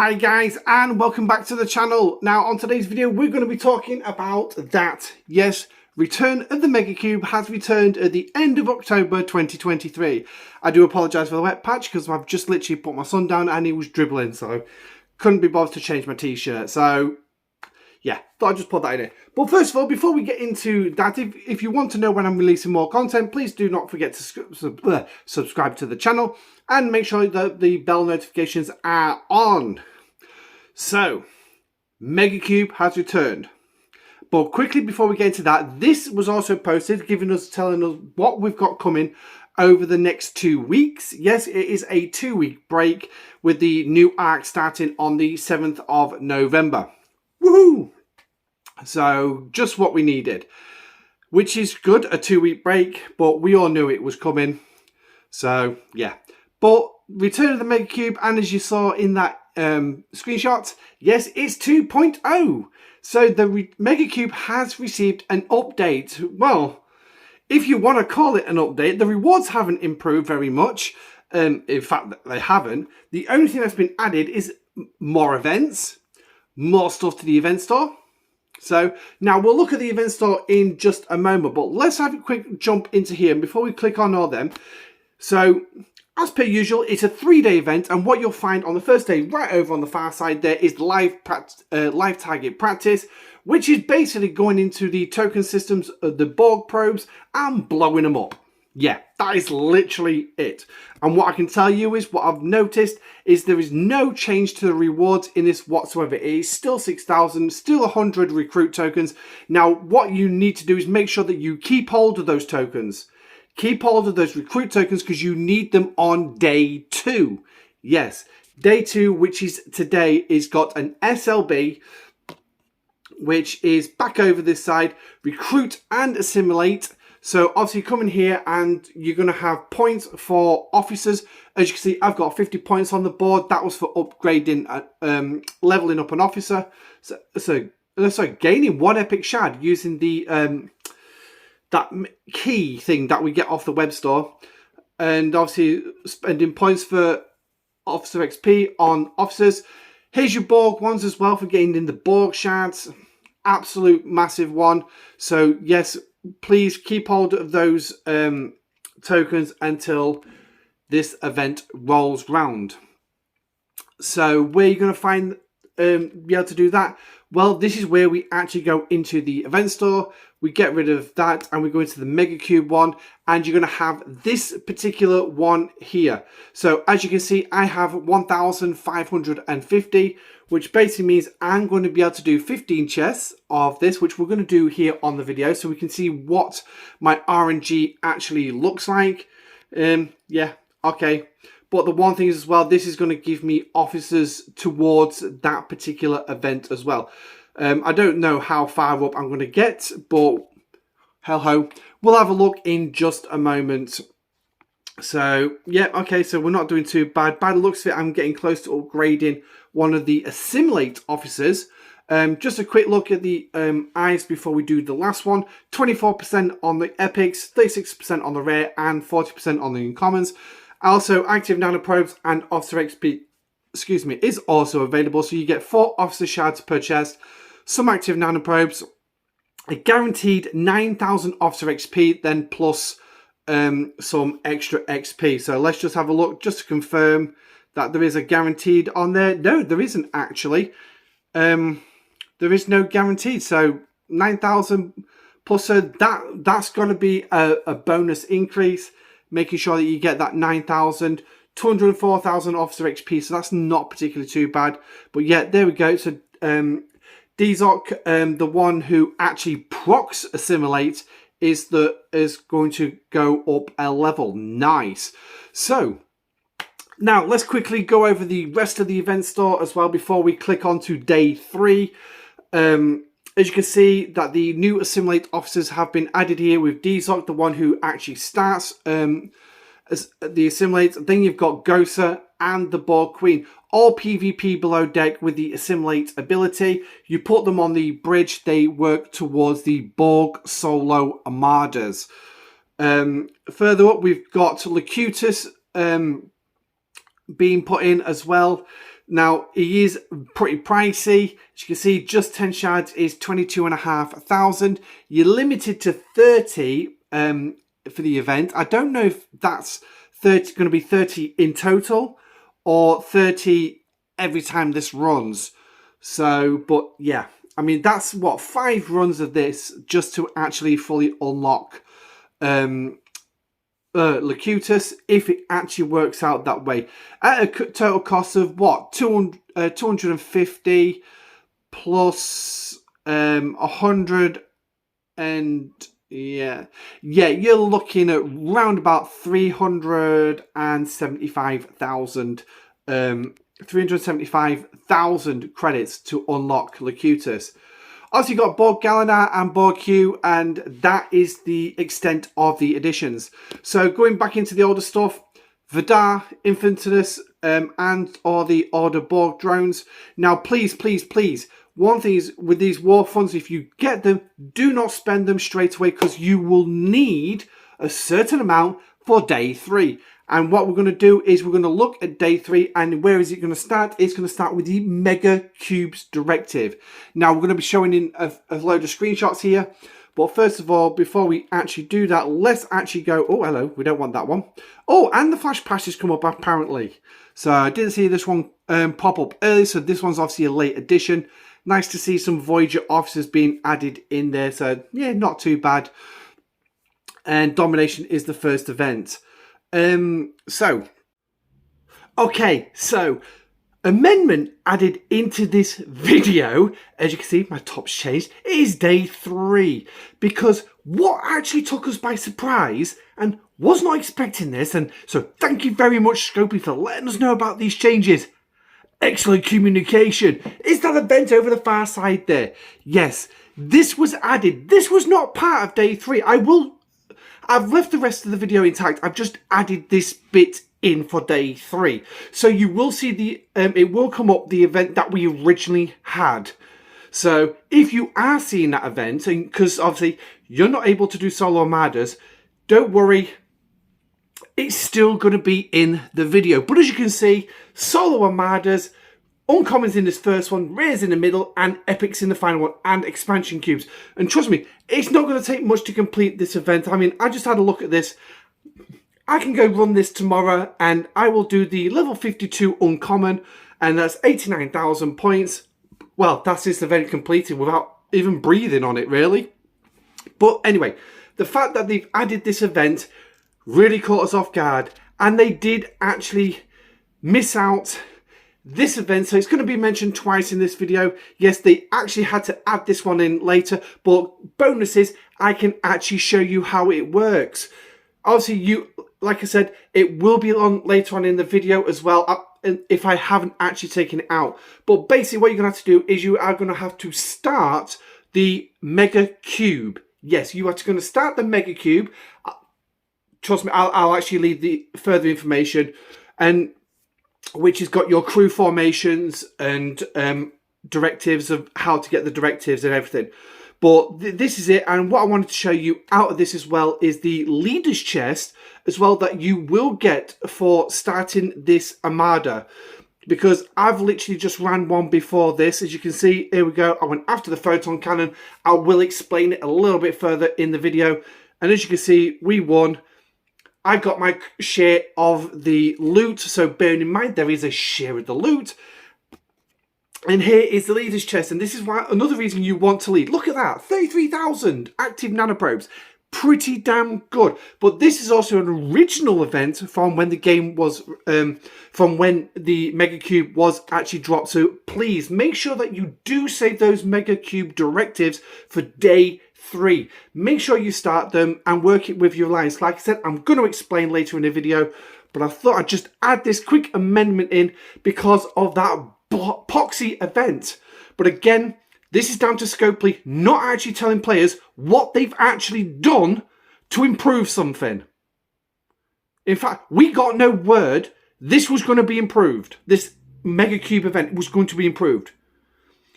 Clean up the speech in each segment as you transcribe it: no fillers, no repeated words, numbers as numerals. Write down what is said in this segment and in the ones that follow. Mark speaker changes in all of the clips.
Speaker 1: Hi guys, and welcome back to the channel. Now on today's video we're going to be talking about that. Yes, return of the Megacube has returned at the end of October 2023. I do apologise for the wet patch because I've just literally put my son down and he was dribbling, so couldn't be bothered to change my t-shirt. So yeah, thought I'd just put that in it. But first of all, before we get into that, if you want to know when I'm releasing more content, please do not forget to subscribe to the channel and make sure that the bell notifications are on. So, Megacube has returned. But quickly before we get into that, this was also posted, telling us what we've got coming over the next 2 weeks. Yes, it is a 2-week break with the new arc starting on the 7th of November. Woohoo! So, just what we needed. Which is good, a 2-week break, but we all knew it was coming. So, yeah. But, return of the Megacube, and as you saw in that screenshot, yes, it's 2.0. So, the Megacube has received an update. Well, if you want to call it an update, the rewards haven't improved very much. In fact, they haven't. The only thing that's been added is more events. More stuff to the event store. So now we'll look at the event store in just a moment, but let's have a quick jump into here. And before we click on all them, so as per usual, it's a 3-day event, and what you'll find on the first day, right over on the far side there, is live target practice, which is basically going into the token systems of the Borg probes and blowing them up. Yeah, that is literally it. And what I can tell you is, what I've noticed is there is no change to the rewards in this whatsoever. It is still 6,000, still 100 recruit tokens. Now, what you need to do is make sure that you keep hold of those tokens. Keep hold of those recruit tokens because you need them on day 2. Yes, day 2, which is today, is got an SLB, which is back over this side, recruit and assimilate. So obviously come in here and you're going to have points for officers. As you can see, I've got 50 points on the board. That was for upgrading, leveling up an officer. So gaining 1 epic shard using the that key thing that we get off the web store. And obviously spending points for officer XP on officers. Here's your Borg ones as well for getting in the Borg shards. Absolute massive one. So yes, please keep hold of those tokens until this event rolls round. So where are you going to find be able to do that? Well, this is where we actually go into the event store. We get rid of that and we go into the Megacube one, and you're going to have this particular one here. So as you can see, I have 1,550, which basically means I'm going to be able to do 15 chests of this, which we're going to do here on the video, so we can see what my RNG actually looks like. Yeah, okay. But the one thing is as well, this is going to give me officers towards that particular event as well. I don't know how far up I'm going to get, but hell ho. We'll have a look in just a moment. So, yeah, okay, so we're not doing too bad. By the looks of it, I'm getting close to upgrading one of the assimilate officers. Just a quick look at the eyes before we do the last one. 24% on the epics, 36% on the rare, and 40% on the uncommons. Also, active nanoprobes and officer XP, excuse me, is also available. So you get 4 officer shards per chest, some active nanoprobes, a guaranteed 9,000 officer XP, then plus some extra XP. So let's just have a look just to confirm that there is a guaranteed on there. No, there isn't actually. There is no guaranteed. So 9,000 plus that's going to be a bonus increase, making sure that you get that 9,000, 204,000 officer XP. So that's not particularly too bad. But yeah, there we go. So Dzok, the one who actually procs assimilate, is going to go up a level. Nice. So now let's quickly go over the rest of the event store as well before we click on to day 3. As you can see, that the new assimilate officers have been added here with Dzok, the one who actually starts as the assimilate. Then you've got Gosa and the Borg Queen, all PvP below deck with the assimilate ability. You put them on the bridge, they work towards the Borg solo armadas. Further up, we've got Locutus being put in as well. Now, he is pretty pricey. As you can see, just 10 shards is 22,500. You're limited to 30 for the event. I don't know if that's going to be 30 in total or 30 every time this runs. So, but yeah, I mean, that's what, 5 runs of this just to actually fully unlock Locutus, if it actually works out that way, at a total cost of what, 250 plus 100, and yeah, you're looking at round about 375,000 375,000 credits to unlock Locutus. Also, you've got Borg Gallinar and Borg Q, and that is the extent of the additions. So going back into the older stuff, Vidar, Infantinus, and or the Order Borg drones. Now, please, one thing is with these war funds, if you get them, do not spend them straight away, because you will need a certain amount for day 3. And what we're going to do is we're going to look at day 3, and where is it going to start? It's going to start with the Megacubes directive. Now, we're going to be showing in a load of screenshots here. But first of all, before we actually do that, let's actually go... Oh, hello. We don't want that one. Oh, and the Flash Pass has come up, apparently. So I didn't see this one pop up early. So this one's obviously a late addition. Nice to see some Voyager officers being added in there. So, yeah, not too bad. And Domination is the first event. So amendment added into this video, as you can see, my top's changed, is day 3. Because what actually took us by surprise, and was not expecting this, and so thank you very much, Scopely, for letting us know about these changes. Excellent communication. Is that event over the far side there? Yes, this was added. This was not part of day 3. I've left the rest of the video intact. I've just added this bit in for day 3. So you will see the, it will come up the event that we originally had. So if you are seeing that event, because obviously you're not able to do solo armadas, don't worry. It's still going to be in the video. But as you can see, solo armadas, uncommons in this first one, rares in the middle, and epics in the final one, and expansion cubes. And trust me, it's not going to take much to complete this event. I mean, I just had a look at this. I can go run this tomorrow, and I will do the level 52 uncommon, and that's 89,000 points. Well, that's this event completed without even breathing on it, really. But anyway, the fact that they've added this event really caught us off guard, and they did actually miss out this event, so it's going to be mentioned twice in this video. Yes, they actually had to add this one in later, but bonuses, I can actually show you how it works. Obviously, like I said, it will be on later on in the video as well, if I haven't actually taken it out. But basically, what you're going to have to do is you are going to have to start the Megacube. Yes, you are going to start the Megacube. Trust me, I'll actually leave the further information, and which has got your crew formations and directives of how to get the directives and everything. But this is it, and what I wanted to show you out of this as well is the leader's chest as well that you will get for starting this armada. Because I've literally just ran one before this. As you can see, here we go. I went after the photon cannon. I will explain it a little bit further in the video. And as you can see, we won. I got my share of the loot, so bearing in mind there is a share of the loot. And here is the leader's chest, and this is why another reason you want to lead. Look at that, 33,000 active nanoprobes. Pretty damn good. But this is also an original event from when the game was, from when the Megacube was actually dropped. So please make sure that you do save those Megacube directives for day 3. Make sure you start them and work it with your lines. Like I said, I'm going to explain later in the video, but I thought I'd just add this quick amendment in because of that poxy event. But again, this is down to Scopely not actually telling players what they've actually done to improve something. In fact, we got no word this was going to be improved. This Megacube event was going to be improved.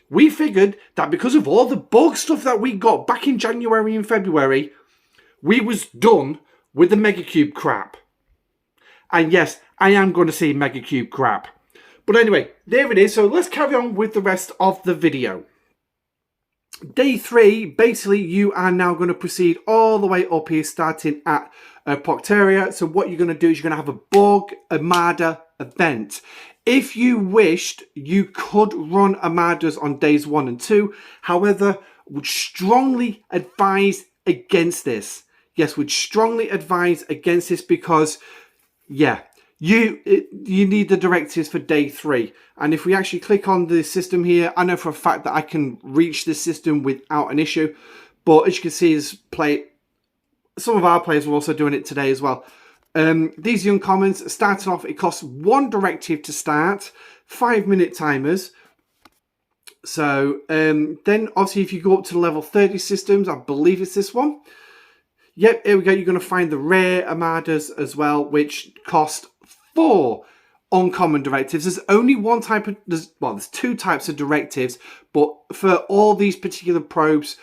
Speaker 1: We figured that because of all the bug stuff that we got back in January and February, we was done with the Megacube crap. And yes, I am going to say Megacube crap. But But anyway, there it is. So let's carry on with the rest of the video. Day 3, basically you are now going to proceed all the way up here, starting at Poteria. So what you're going to do is you're going to have a Borg Armada event. If you wished, you could run Armadas on days 1 and 2. However, would strongly advise against this. Yes, would strongly advise against this because, yeah, you need the directives for day 3. And if we actually click on the system here, I know for a fact that I can reach this system without an issue. But as you can see, some of our players were also doing it today as well. These young commons, starting off, it costs 1 directive to start, 5-minute timers. So then obviously if you go up to the level 30 systems, I believe it's this one. Yep, here we go. You're going to find the rare Armadas as well, which cost 4 uncommon directives. There's only one type of, there's 2 types of directives, but for all these particular probes,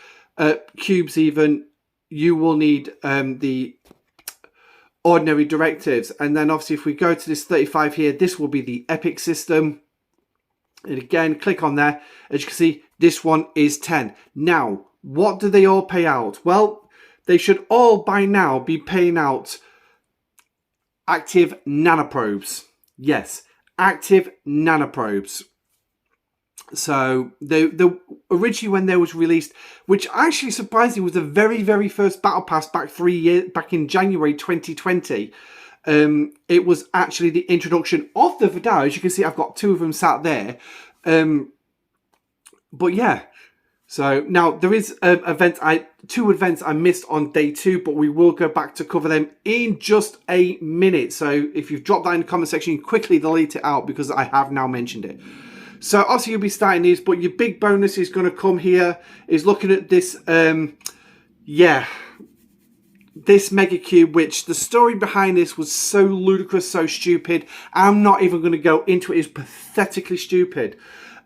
Speaker 1: cubes even, you will need the ordinary directives. And then obviously if we go to this 35 here, this will be the epic system. And again, click on there. As you can see, this one is 10. Now, what do they all pay out? Well, they should all by now be paying out active nanoprobes. Yes, active nanoprobes. So the originally when they was released, which actually surprisingly was the very first battle pass back in January 2020. It was actually the introduction of the Vidar. As you can see, I've got 2 of them sat there. But yeah. So now there is 2 events I missed on day 2, but we will go back to cover them in just a minute. So if you've dropped that in the comment section, quickly delete it out because I have now mentioned it. So obviously you'll be starting these, but your big bonus is going to come here, is looking at this, this Megacube, which the story behind this was so ludicrous, so stupid. I'm not even going to go into it. It's pathetically stupid.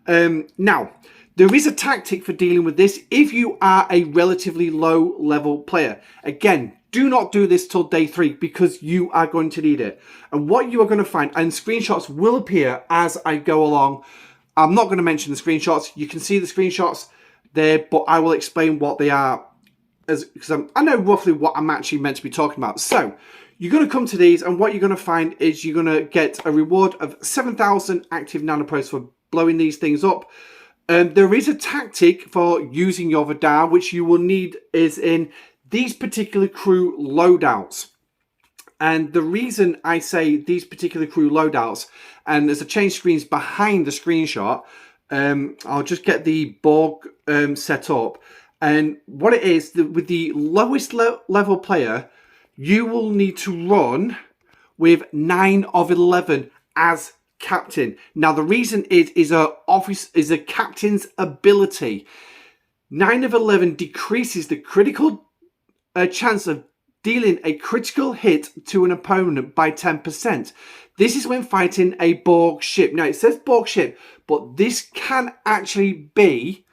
Speaker 1: Now, there is a tactic for dealing with this if you are a relatively low level player. Again, do not do this till day 3 because you are going to need it. And what you are going to find, and screenshots will appear as I go along. I'm not going to mention the screenshots. You can see the screenshots there, but I will explain what they are because I know roughly what I'm actually meant to be talking about. So you're going to come to these, and what you're going to find is you're going to get a reward of 7,000 active nanoprobes for blowing these things up. There is a tactic for using your Vidar, which you will need is in these particular crew loadouts. And the reason I say these particular crew loadouts, and there's a change screens behind the screenshot, I'll just get the Borg set up. And what it is, with the lowest level player, you will need to run with 9 of 11 as captain. Now the reason is a captain's ability. 9 of 11 decreases the critical chance of dealing a critical hit to an opponent by 10%. This is when fighting a Borg ship. Now it says Borg ship, but this can actually be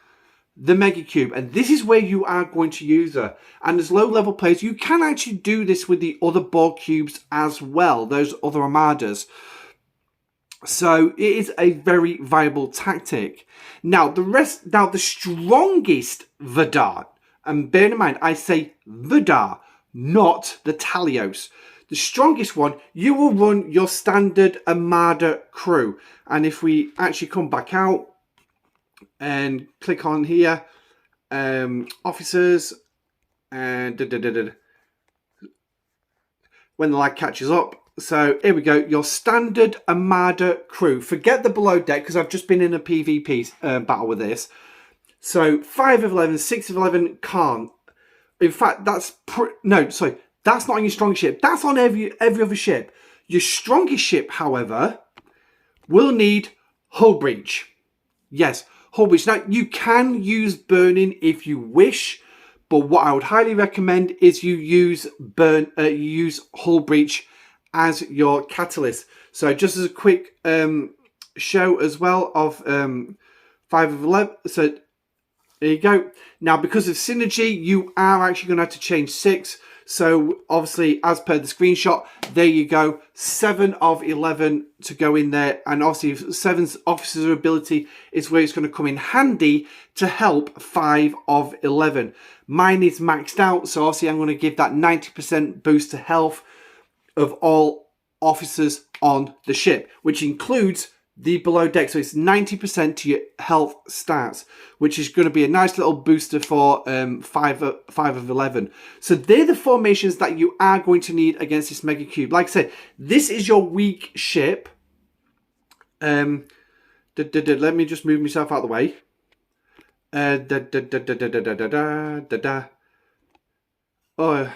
Speaker 1: the Megacube, and this is where you are going to use her. And as low level players, you can actually do this with the other Borg cubes as well, those other Armadas. So it is a very viable tactic. Now the strongest Vidar, and bear in mind I say Vidar, not the Talios. The strongest one, you will run your standard Armada crew. And if we actually come back out and click on here, officers, and when the lag catches up. So here we go, your standard Armada crew. Forget the below deck because I've just been in a PvP battle with this. So 5 of 11, 6 of 11 can't. In fact, that's that's not on your strongest ship. That's on every other ship. Your strongest ship, however, will need hull breach. Yes, hull breach. Now you can use burning if you wish, but what I would highly recommend is you use hull breach as your catalyst. So just as a quick show as well of 5 of 11. So there you go. Now because of synergy, you are actually going to have to change 6. So obviously, as per the screenshot, there you go, 7 of 11 to go in there. And obviously 7's officer ability is where it's going to come in handy to help 5 of 11. Mine is maxed out, so obviously I'm going to give that 90% boost to health of all officers on the ship, which includes the below deck. So it's 90% to your health stats, which is going to be a nice little booster for 5 of 11. So they're the formations that you are going to need against this Megacube. Like I said, this is your weak ship. Let me just move myself out of the way. Oh,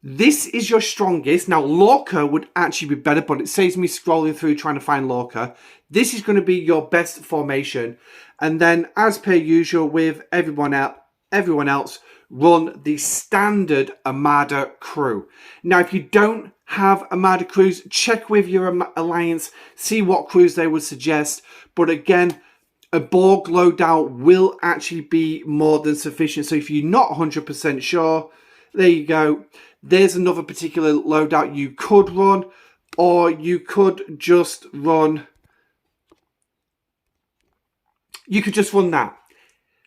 Speaker 1: this is your strongest. Now, Lorca would actually be better, but it saves me scrolling through trying to find Lorca. This is going to be your best formation. And then, as per usual with everyone else, run the standard Armada crew. Now, if you don't have Armada crews, check with your alliance, see what crews they would suggest. But again, a Borg loadout will actually be more than sufficient. So if you're not 100% sure, there you go. There's another particular loadout you could run, or you could just run. You could just run that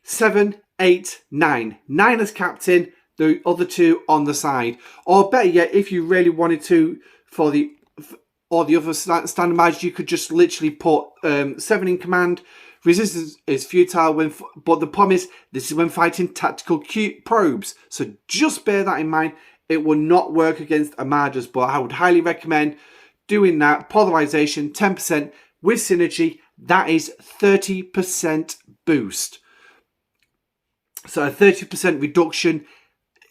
Speaker 1: 7, 8, 9. 9 as captain, the other 2 on the side. Or better yet, if you really wanted to, for the other standard match, you could just literally put 7 in command. Resistance is futile, but the problem is this is when fighting tactical probes. So just bear that in mind. It will not work against Armadas, but I would highly recommend doing that. Polarization, 10% with synergy. That is 30% boost. So a 30% reduction,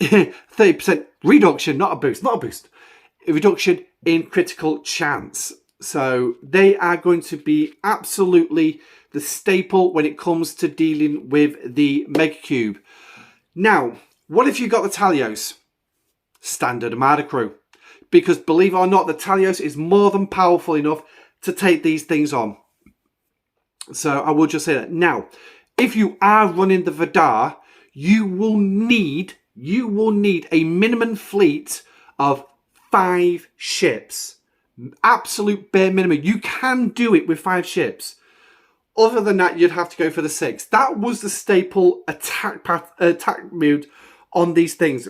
Speaker 1: 30% reduction, not a boost, a reduction in critical chance. So they are going to be absolutely the staple when it comes to dealing with the Megacube. Now, what if you got the Talios? Standard Armada crew. Because believe it or not, the Talios is more than powerful enough to take these things on. So I will just say that. Now, if you are running the Vidar, you will need a minimum fleet of 5 ships. Absolute bare minimum. You can do it with 5 ships. Other than that, you'd have to go for the 6. That was the staple attack mode on these things.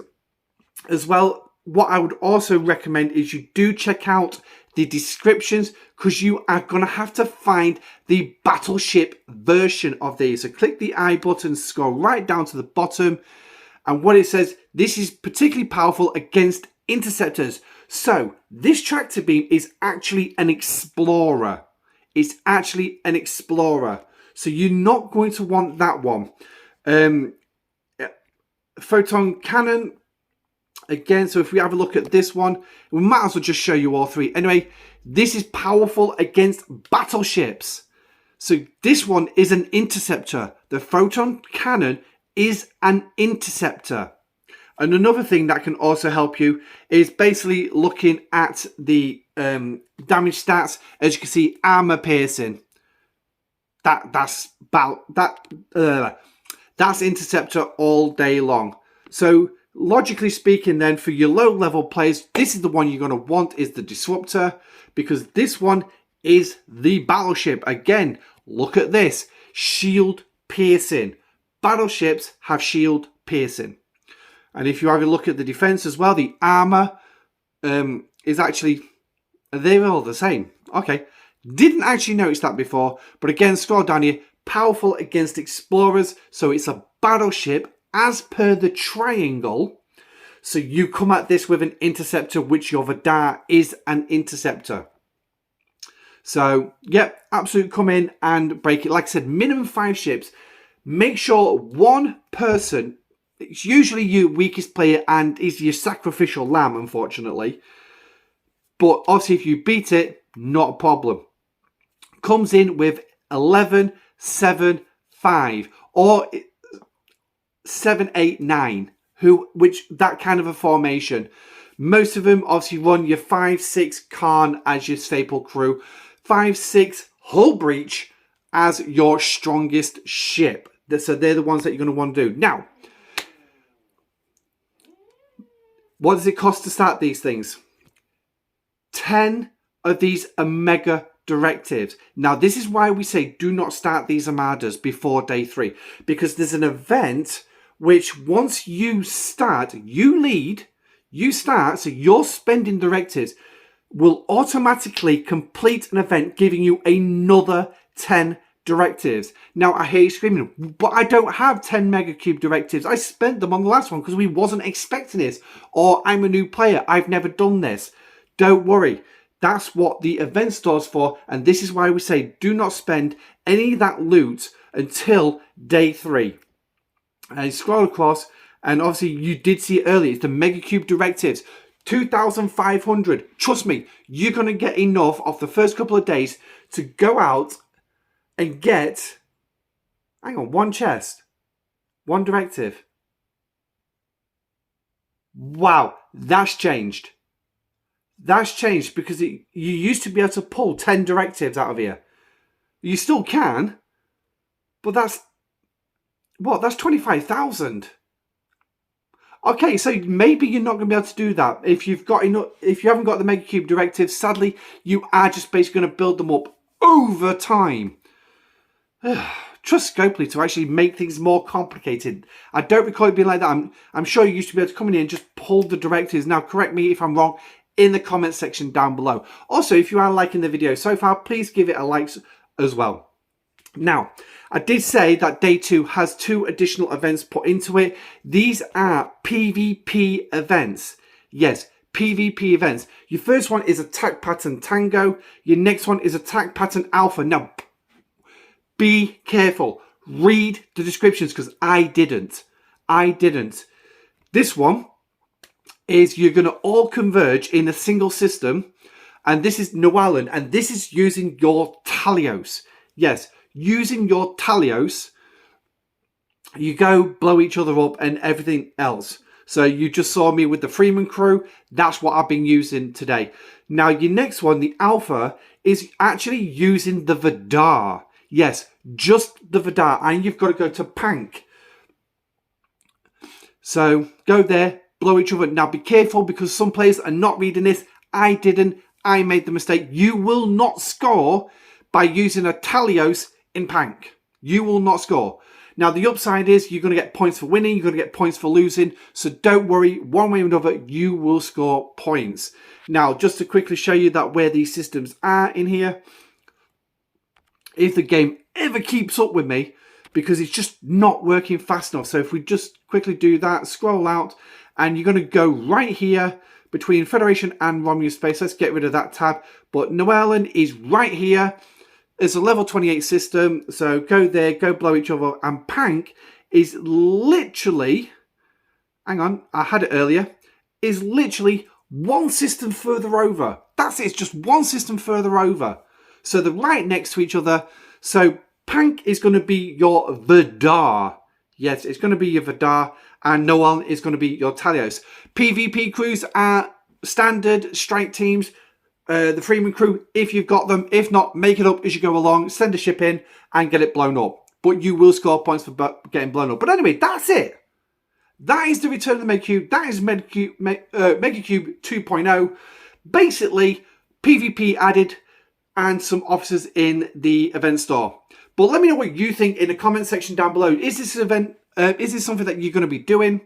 Speaker 1: As well, what I would also recommend is you do check out the descriptions, because you are going to have to find the battleship version of these. So click the I button, scroll right down to the bottom, and what it says, this is particularly powerful against interceptors. So this tractor beam is actually an explorer. It's actually an explorer. So you're not going to want that one. Photon cannon. Again, so if we have a look at this one, we might as well just show you all 3. Anyway, this is powerful against battleships. So this one is an interceptor. The photon cannon is an interceptor. And another thing that can also help you is basically looking at the damage stats. As you can see, armor piercing. That's interceptor all day long. So logically speaking, then, for your low level players, this is the one you're going to want, is the disruptor, because this one is the battleship. Again, look at this, shield piercing. Battleships have shield piercing. And if you have a look at the defense as well, the armor is actually, they're all the same. Okay, didn't actually notice that before, but again, scroll down here, powerful against explorers. So it's a battleship as per the triangle. So you come at this with an interceptor, which your Vidar is an interceptor. So, yep, absolutely come in and break it. Like I said, minimum 5 ships. Make sure one person, it's usually your weakest player and is your sacrificial lamb, unfortunately. But obviously, if you beat it, not a problem. Comes in with 11, 7, 5. Or 7, 8, 9. Which that kind of a formation. Most of them obviously run your 5, 6 Khan as your staple crew. 5, 6 Hull Breach as your strongest ship. So they're the ones that you're going to want to do. Now, What does it cost to start these things? 10 of these Omega directives. Now, this is why we say do not start these Armadas before day 3. Because there's an event which once you start, you lead, you start, so your spending directives will automatically complete an event giving you another 10 directives. Now, I hear you screaming, but I don't have 10 Megacube directives. I spent them on the last one because we wasn't expecting it. Or I'm a new player. I've never done this. Don't worry. That's what the event store's for. And this is why we say do not spend any of that loot until day 3. And you scroll across, and obviously you did see it earlier. It's the Megacube directives. 2,500. Trust me, you're going to get enough off the first couple of days to go out and get, hang on, one chest, one directive. Wow, that's changed. That's changed because you used to be able to pull 10 directives out of here. You still can, but that's, what, that's 25,000. Okay, so maybe you're not going to be able to do that if you've got enough. If you haven't got the Megacube directives, sadly, you are just basically going to build them up over time. Trust Scopely to actually make things more complicated. I don't recall it being like that. I'm sure you used to be able to come in here and just pull the directives. Now, correct me if I'm wrong in the comment section down below. Also, if you are liking the video so far, please give it a like as well. Now, I did say that day 2 has 2 additional events put into it. These are PvP events. Yes, PvP events. Your first one is Attack Pattern Tango. Your next one is Attack Pattern Alpha. Now, be careful. Read the descriptions because I didn't. This one is you're going to all converge in a single system. And this is Noalan. And this is using your Talios. Yes, using your Talios, you go blow each other up and everything else. So you just saw me with the Freeman crew. That's what I've been using today. Now your next one, the Alpha, is actually using the Vidar. Yes, just the Vidar. And you've got to go to Pank. So go there, blow each other. Now be careful because some players are not reading this. I didn't. I made the mistake. You will not score by using a Talios in Pank. You will not score. Now, the upside is you're going to get points for winning. You're going to get points for losing. So don't worry. One way or another, you will score points. Now, just to quickly show you that where these systems are in here. If the game ever keeps up with me, because it's just not working fast enough. So if we just quickly do that, scroll out, and you're going to go right here between Federation and Romulus Space. Let's get rid of that tab. But Noalan is right here. It's a level 28 system, so go there, go blow each other. And Pank is literally, hang on, I had it earlier, is literally one system further over. That's it, it's just one system further over. So they're right next to each other. So Pank is going to be your Vidar. Yes, it's going to be your Vidar. And Noalan is going to be your Talios. PvP crews are standard strike teams. The Freeman crew, if you've got them. If not, make it up as you go along. Send a ship in and get it blown up. But you will score points for getting blown up. But anyway, that's it. That is the return of the Megacube. That is Megacube 2.0. Basically, PvP added and some officers in the event store. But let me know what you think in the comment section down below. Is this an event? Is this something that you're going to be doing?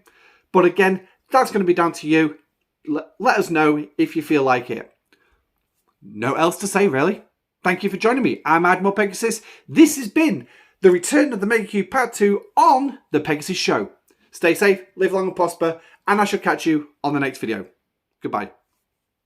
Speaker 1: But again, that's going to be down to you. Let us know if you feel like it. No else to say, really. Thank you for joining me. I'm Admiral Pegasus. This has been the return of the Megacube Part 2 on The Pegasus Show. Stay safe, live long and prosper, and I shall catch you on the next video. Goodbye.